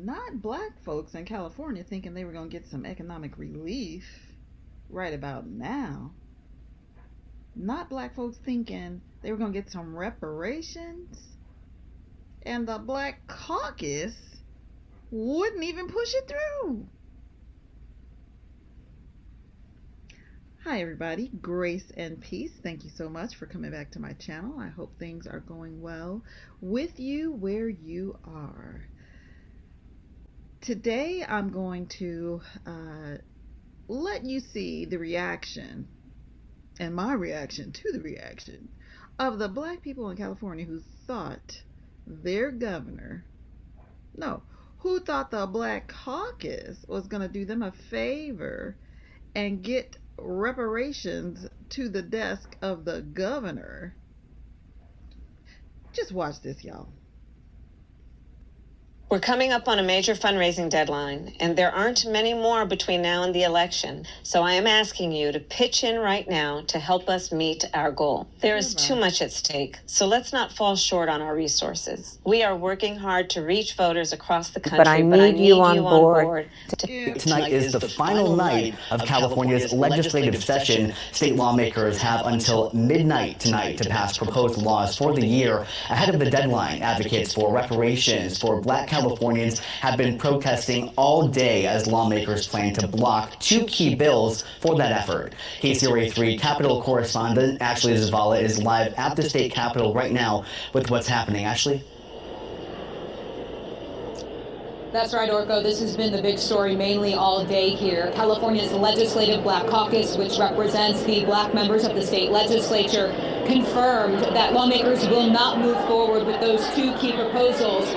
Not black folks in California thinking they were going to get some economic relief right about now. Not black folks thinking they were going to get some reparations. And the Black Caucus wouldn't even push it through. Hi everybody, grace and peace. Thank you so much for coming back to my channel. I hope things are going well with you where you are. Today I'm going to let you see the reaction and my reaction to the reaction of the black people in California who thought their governor, who thought the Black Caucus was going to do them a favor and get reparations to the desk of the governor. Just watch this, y'all. We're coming up on a major fundraising deadline, and there aren't many more between now and the election. So I am asking you to pitch in right now to help us meet our goal. There is too much at stake, so let's not fall short on our resources. We are working hard to reach voters across the country, but I need you on board. Tonight is the final night of California's legislative session. State lawmakers have until midnight tonight to pass proposed laws for the year. Ahead of the deadline, advocates for reparations for Black Californians have been protesting all day as lawmakers plan to block two key bills for that effort. KCRA 3 Capitol correspondent Ashley Zavala is live at the state capitol right now with what's happening. Ashley? That's right, Orko. This has been the big story mainly all day here. California's Legislative Black Caucus, which represents the black members of the state legislature, confirmed that lawmakers will not move forward with those two key proposals.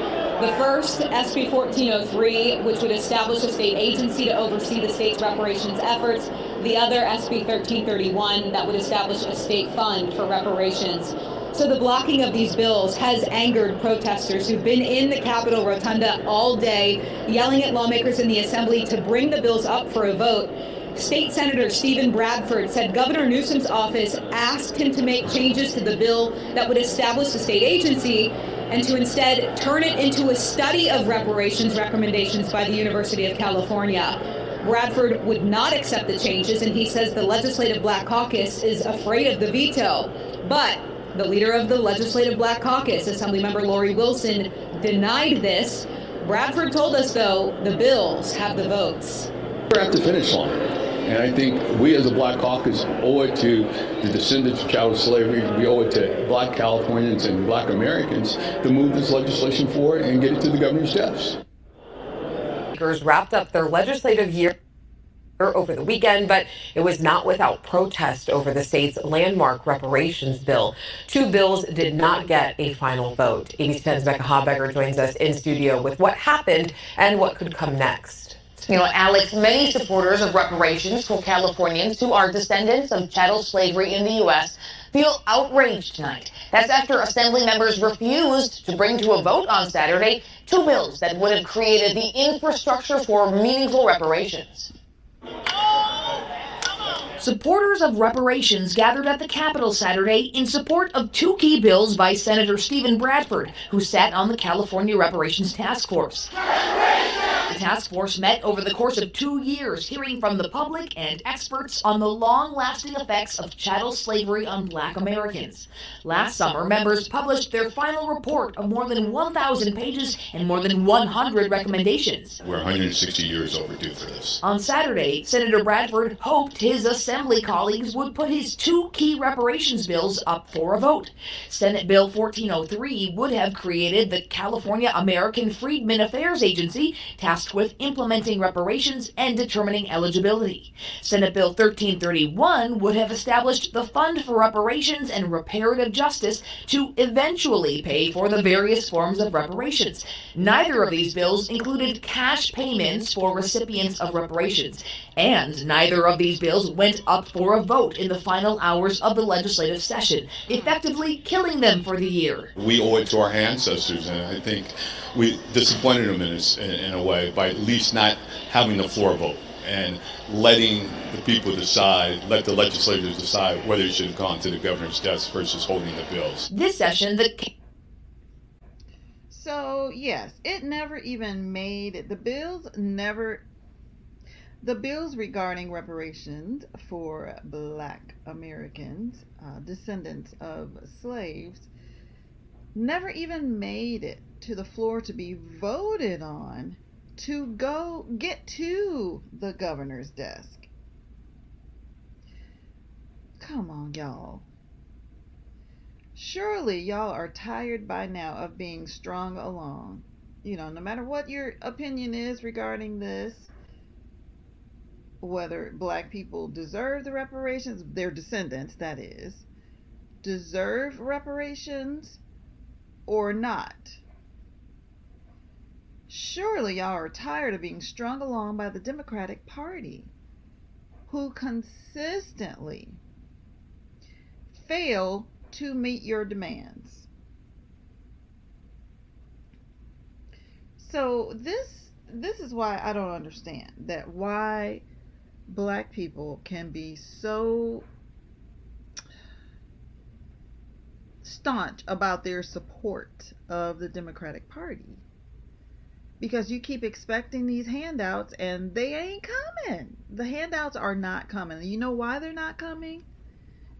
The first, SB 1403, which would establish a state agency to oversee the state's reparations efforts. The other, SB 1331, that would establish a state fund for reparations. So the blocking of these bills has angered protesters who've been in the Capitol Rotunda all day, yelling at lawmakers in the Assembly to bring the bills up for a vote. State Senator Stephen Bradford said Governor Newsom's office asked him to make changes to the bill that would establish a state agency and to instead turn it into a study of reparations recommendations by the University of California. Bradford would not accept the changes, and he says the Legislative Black Caucus is afraid of the veto. But the leader of the Legislative Black Caucus, Assemblymember Lori Wilson, denied this. Bradford told us, though, the bills have the votes. We're at the finish line, and I think we as a Black Caucus owe it to the descendants of chattel slavery. We owe it to Black Californians and Black Americans to move this legislation forward and get it to the governor's desk. Wrapped up their legislative year over the weekend, but it was not without protest over the state's landmark reparations bill. Two bills did not get a final vote. ABC 10's Becca Habegger joins us in studio with what happened and what could come next. You know, Alex, many supporters of reparations for Californians who are descendants of chattel slavery in the U.S. feel outraged tonight. That's after Assembly members refused to bring to a vote on Saturday two bills that would have created the infrastructure for meaningful reparations. Supporters of reparations gathered at the Capitol Saturday in support of two key bills by Senator Stephen Bradford, who sat on the California Reparations Task Force. The task force met over the course of 2 years, hearing from the public and experts on the long-lasting effects of chattel slavery on Black Americans. Last summer, members published their final report of more than 1,000 pages and more than 100 recommendations. We're 160 years overdue for this. On Saturday, Senator Bradford hoped his Assembly colleagues would put his two key reparations bills up for a vote. Senate Bill 1403 would have created the California American Freedmen Affairs Agency, tasked with implementing reparations and determining eligibility. Senate Bill 1331 would have established the Fund for Reparations and Reparative Justice to eventually pay for the various forms of reparations. Neither of these bills included cash payments for recipients of reparations, and neither of these bills went up for a vote in the final hours of the legislative session, effectively killing them for the year. We owe it to our ancestors, and I think we disappointed them in a way by at least not having the floor vote and letting the people decide, let the legislators decide whether it should have gone to the governor's desk versus holding the bills. This session, So, yes, it never even made it. The bills regarding reparations for black Americans, descendants of slaves, never even made it to the floor to be voted on to go get to the governor's desk. Come on, y'all. Surely y'all are tired by now of being strung along. No matter what your opinion is regarding this, whether black people deserve the reparations, their descendants, that is, deserve reparations or not. Surely y'all are tired of being strung along by the Democratic Party, who consistently fail to meet your demands. So this is why I don't understand why black people can be so staunch about their support of the Democratic Party. Because you keep expecting these handouts and they ain't coming. The handouts are not coming. You know why they're not coming?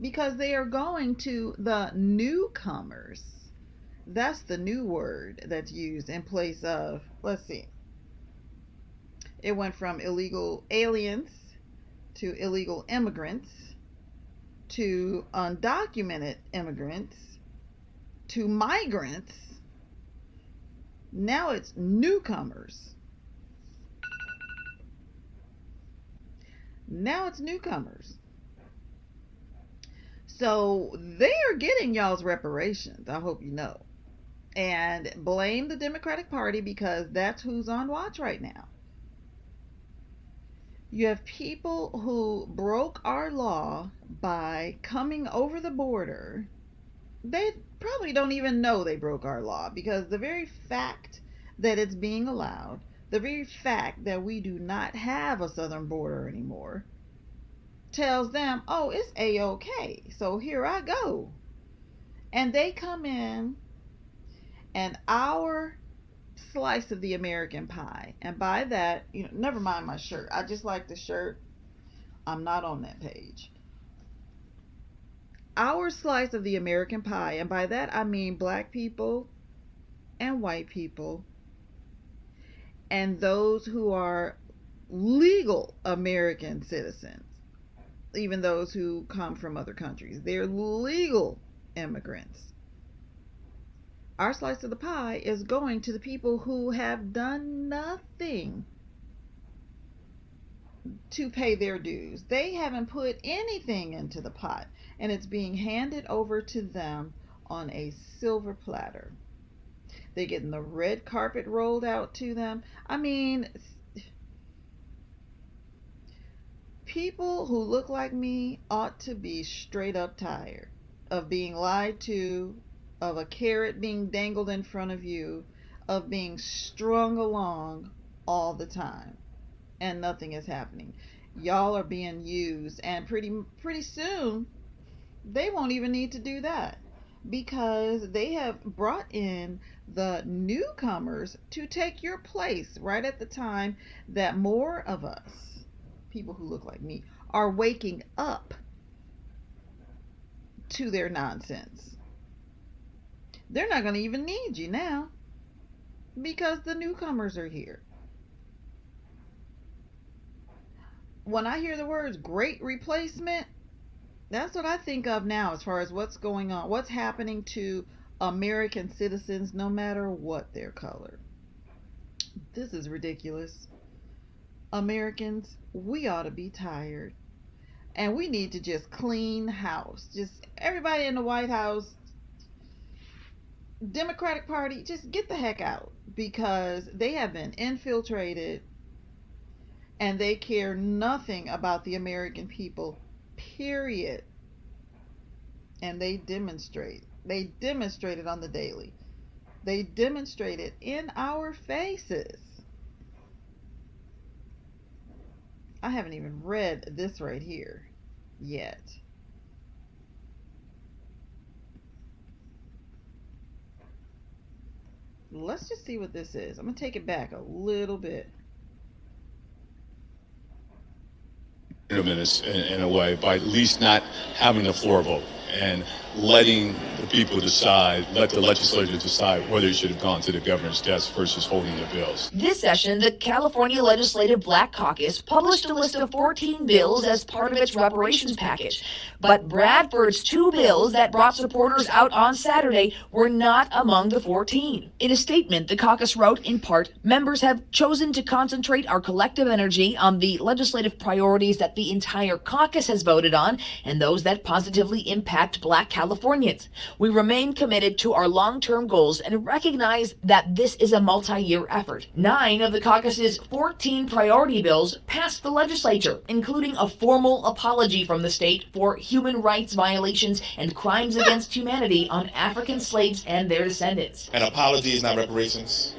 Because they are going to the newcomers. That's the new word that's used in place of, let's see. It went from illegal aliens to illegal immigrants to undocumented immigrants to migrants. Now it's newcomers. Now it's newcomers. So they are getting y'all's reparations, I hope you know. And blame the Democratic Party because that's who's on watch right now. You have people who broke our law by coming over the border. They probably don't even know they broke our law because the very fact that it's being allowed, the very fact that we do not have a southern border anymore, tells them, oh, it's a-okay, so here I go. And they come in, and our slice of the American pie, and by that, never mind my shirt, I just like the shirt, I'm not on that page. Our slice of the American pie, and by that I mean black people and white people and those who are legal American citizens, even those who come from other countries. They're legal immigrants. Our slice of the pie is going to the people who have done nothing to pay their dues. They haven't put anything into the pot, and it's being handed over to them on a silver platter. They're getting the red carpet rolled out to them. I mean, people who look like me ought to be straight up tired of being lied to, of a carrot being dangled in front of you, of being strung along all the time, and nothing is happening. Y'all are being used, and pretty soon they won't even need to do that because they have brought in the newcomers to take your place right at the time that more of us, people who look like me, are waking up to their nonsense. They're not going to even need you now because the newcomers are here. When I hear the words great replacement, that's what I think of now as far as what's going on, what's happening to American citizens no matter what their color. This is ridiculous. Americans, we ought to be tired. And we need to just clean house. Just everybody in the White House, Democratic Party, just get the heck out because they have been infiltrated and they care nothing about the American people, period. And they demonstrate. They demonstrated on the daily. They demonstrated in our faces. I haven't even read this right here yet. let's just see what this is. I'm going to take it back a little bit. In a way, by at least not having the floor vote and letting the people decide, let the legislature decide whether it should have gone to the governor's desk versus holding the bills. This session, the California Legislative Black Caucus published a list of 14 bills as part of its reparations package. But Bradford's 2 bills that brought supporters out on Saturday were not among the 14. In a statement, the caucus wrote, in part, members have chosen to concentrate our collective energy on the legislative priorities that the entire caucus has voted on and those that positively impact Black Californians. We remain committed to our long-term goals and recognize that this is a multi-year effort. 9 of the caucus's 14 priority bills passed the legislature, including a formal apology from the state for human rights violations and crimes against humanity on African slaves and their descendants. An apology is not reparations.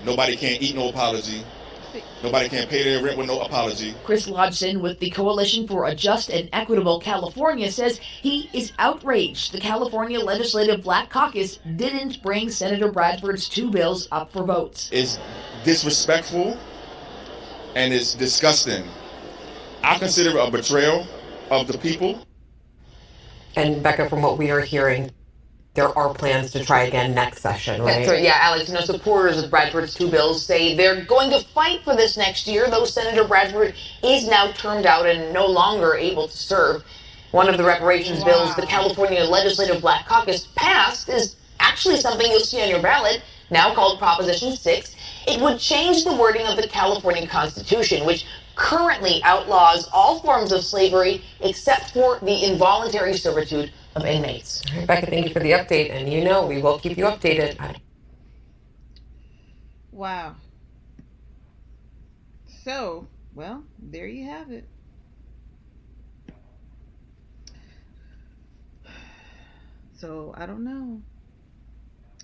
Nobody can eat no apology. Nobody can pay their rent with no apology. Chris Lodgson with the Coalition for a Just and Equitable California says he is outraged the California Legislative Black Caucus didn't bring Senator Bradford's 2 bills up for votes. It's disrespectful and it's disgusting. I consider it a betrayal of the people. And Becca, from what we are hearing, there are plans to try again next session, right? That's right. Yeah, Alex, supporters of Bradford's 2 bills say they're going to fight for this next year, though Senator Bradford is now termed out and no longer able to serve. One of the reparations bills the California Legislative Black Caucus passed is actually something you'll see on your ballot, now called Proposition 6. It would change the wording of the California Constitution, which currently outlaws all forms of slavery except for the involuntary servitude of inmates. All right, Becca, thank you for the update, and we will keep you updated. Wow. So, well, there you have it. So, I don't know.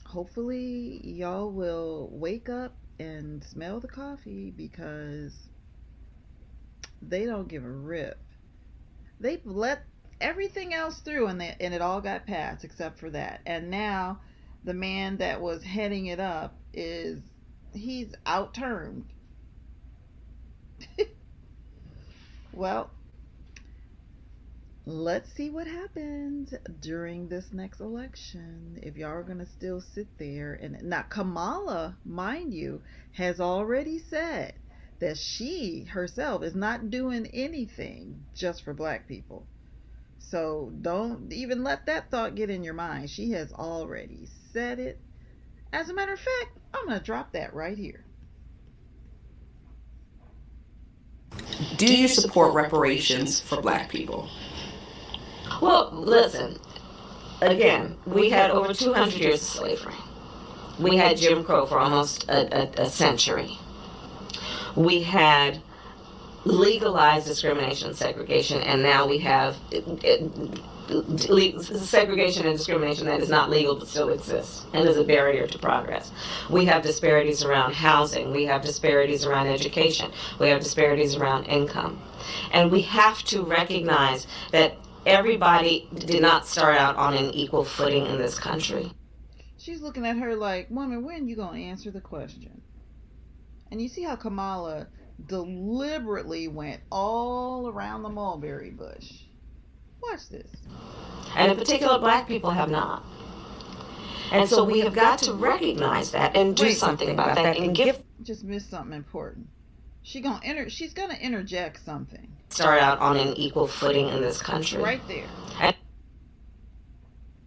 Hopefully, y'all will wake up and smell the coffee, because they don't give a rip. They've let everything else through, and it all got passed except for that. And now the man that was heading it up he's out-termed. Well, let's see what happens during this next election, if y'all are gonna still sit there. And now Kamala, mind you, has already said that she herself is not doing anything just for Black people. So don't even let that thought get in your mind. She has already said it. As a matter of fact, I'm going to drop that right here. Do you support reparations for Black people? Well, listen, again, we had over 200 years of slavery. We had Jim Crow for almost a century. We had legalized discrimination and segregation, and now we have segregation and discrimination that is not legal but still exists and is a barrier to progress. We have disparities around housing. We have disparities around education. We have disparities around income. And we have to recognize that everybody did not start out on an equal footing in this country. She's looking at her like, woman, when you going to answer the question? And you see how Kamala deliberately went all around the mulberry bush. Watch this. And in particular, Black people have not. And so we have got to recognize that and do something about that and give. Just missed something important. She's gonna interject something. Start out on an equal footing in this country. Right there. And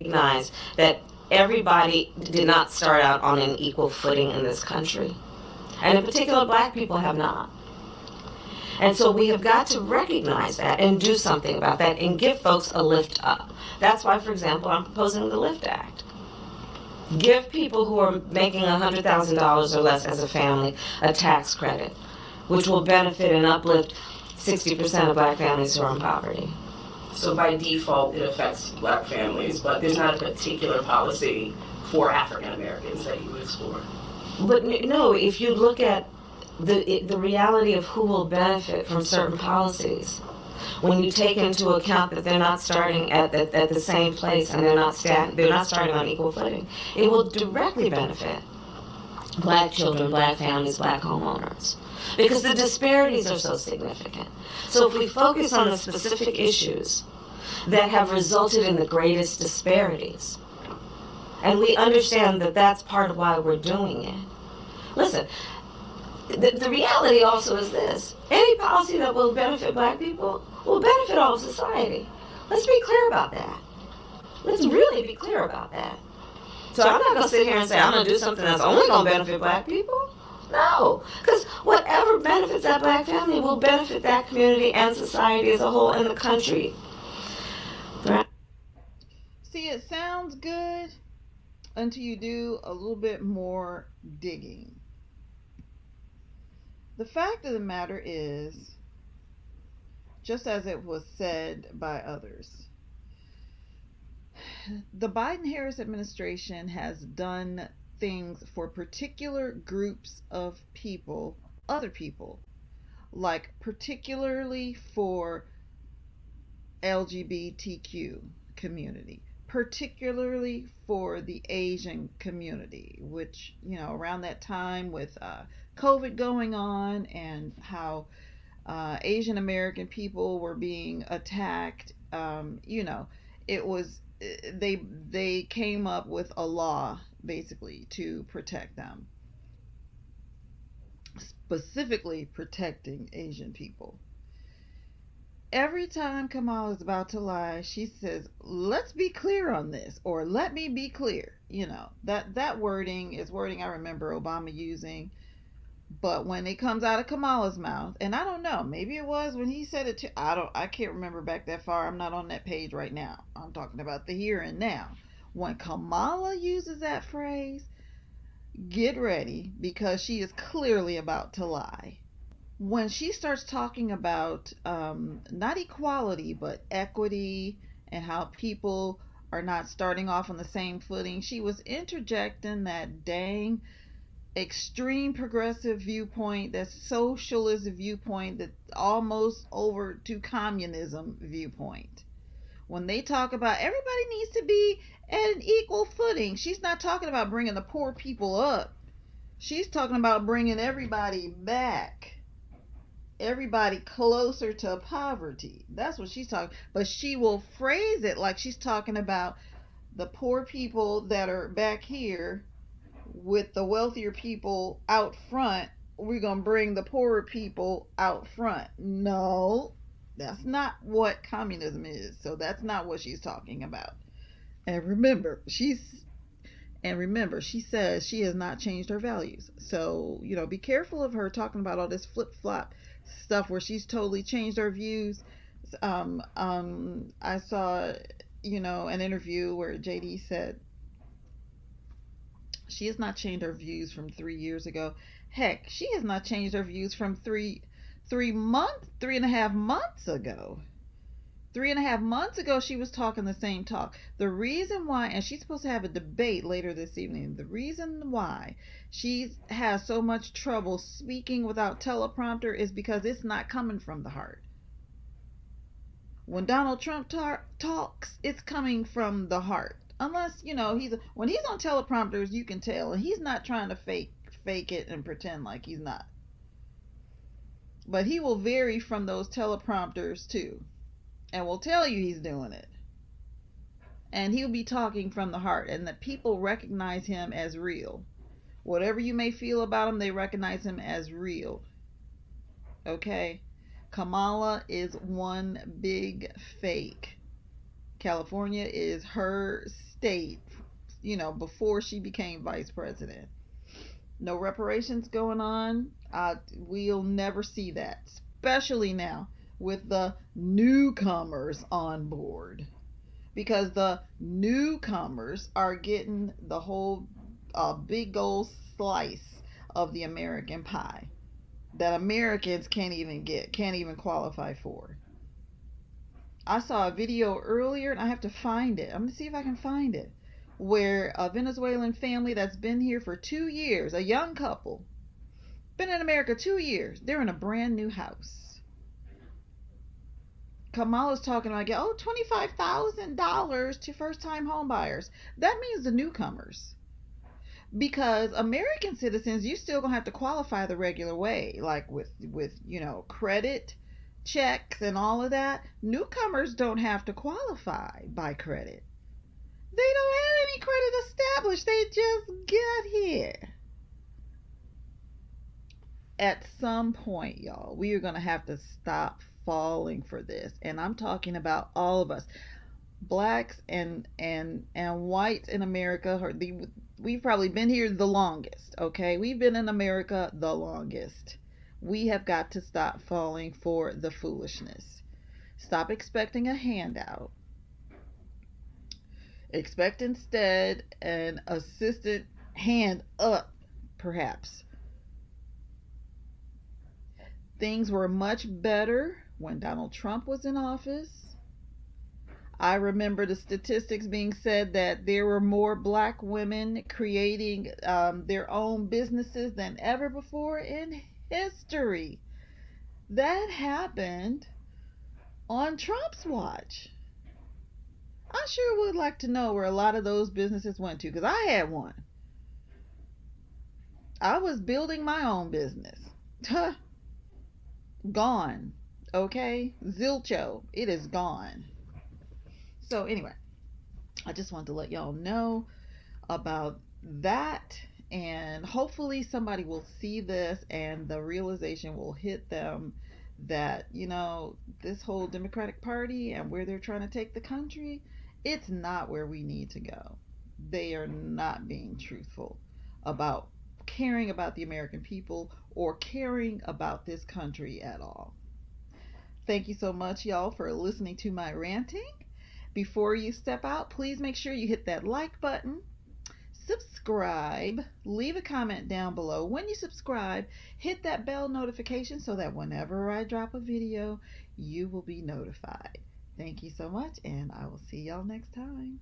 recognize that everybody did not start out on an equal footing in this country. And in particular, Black people have not. And so we have got to recognize that and do something about that and give folks a lift up. That's why, for example, I'm proposing the LIFT Act. Give people who are making $100,000 or less as a family a tax credit, which will benefit and uplift 60% of Black families who are in poverty. So by default, it affects Black families, but there's not a particular policy for African Americans that you would explore. But no, if you look at the reality of who will benefit from certain policies, when you take into account that they're not starting at the same place and they're not starting on equal footing, it will directly benefit Black children, Black families, Black homeowners, because the disparities are so significant. So if we focus on the specific issues that have resulted in the greatest disparities, and we understand that that's part of why we're doing it. Listen, the reality also is this: any policy that will benefit Black people will benefit all of society. Let's be clear about that. Let's really be clear about that. So I'm not going to sit here and say I'm going to do something that's only going to benefit Black people. No, because whatever benefits that Black family will benefit that community and society as a whole and the country. Right? See, it sounds good until you do a little bit more digging. The fact of the matter is, just as it was said by others, the Biden-Harris administration has done things for particular groups of people, other people, like particularly for LGBTQ community, particularly for the Asian community, which, around that time with COVID going on and how Asian American people were being attacked, it was, they came up with a law basically to protect them, specifically protecting Asian people. Every time Kamala is about to lie, she says, let's be clear on this, or let me be clear. That wording is wording I remember Obama using. But when it comes out of Kamala's mouth, and I don't know, maybe it was when he said it too. I can't remember back that far. I'm not on that page right now. I'm talking about the here and now. When Kamala uses that phrase, get ready, because she is clearly about to lie. When she starts talking about not equality, but equity, and how people are not starting off on the same footing, she was interjecting that dang extreme progressive viewpoint, that socialist viewpoint, that almost over to communism viewpoint. When they talk about everybody needs to be at an equal footing, she's not talking about bringing the poor people up. She's talking about bringing everybody back. Everybody closer to poverty. That's what she's talking. But she will phrase it like she's talking about the poor people that are back here with the wealthier people out front. We're going to bring the poorer people out front. No, that's not what communism is. So that's not what she's talking about. And remember, she says she has not changed her values. So, be careful of her talking about all this flip-flop stuff where she's totally changed her views. I saw, an interview where JD said she has not changed her views from 3 years ago. Heck, she has not changed her views from 3.5 months ago. 3.5 months ago, she was talking the same talk. The reason why, and she's supposed to have a debate later this evening, the reason why she has so much trouble speaking without teleprompter is because it's not coming from the heart. When Donald Trump talks, it's coming from the heart. Unless, when he's on teleprompters, you can tell, and he's not trying to fake it and pretend like he's not. But he will vary from those teleprompters too, and will tell you he's doing it. And he'll be talking from the heart, and the people recognize him as real. Whatever you may feel about him, they recognize him as real. Okay? Kamala is one big fake. California is her state, before she became vice president. No reparations going on. We'll never see that, especially now with the newcomers on board, because the newcomers are getting the whole big old slice of the American pie that Americans can't even qualify for. I saw a video earlier, and I have to find it. I'm going to see if I can find it, where a Venezuelan family that's been here for 2 years, a young couple, been in America 2 years, they're in a brand new house. Kamala's talking about, oh, $25,000 to first-time home buyers. That means the newcomers. Because American citizens, you still gonna have to qualify the regular way, like with credit checks and all of that. Newcomers don't have to qualify by credit. They don't have any credit established. They just get here. At some point, y'all, we are gonna have to stop falling for this, and I'm talking about all of us, blacks and whites in America. We've probably been here the longest. Okay, we've been in America the longest. We have got to stop falling for the foolishness. Stop expecting a handout. Expect instead an assistant hand up, perhaps. Things were much better when Donald Trump was in office. I remember the statistics being said that there were more black women creating their own businesses than ever before in history. That happened on Trump's watch. I sure would like to know where a lot of those businesses went to, because I had one. I was building my own business. Gone. Okay? Zilcho. It is gone. So anyway, I just wanted to let y'all know about that, and hopefully somebody will see this and the realization will hit them that, this whole Democratic Party and where they're trying to take the country, it's not where we need to go. They are not being truthful about caring about the American people or caring about this country at all. Thank you so much, y'all, for listening to my ranting. Before you step out, please make sure you hit that like button, subscribe, leave a comment down below. When you subscribe, hit that bell notification so that whenever I drop a video, you will be notified. Thank you so much, and I will see y'all next time.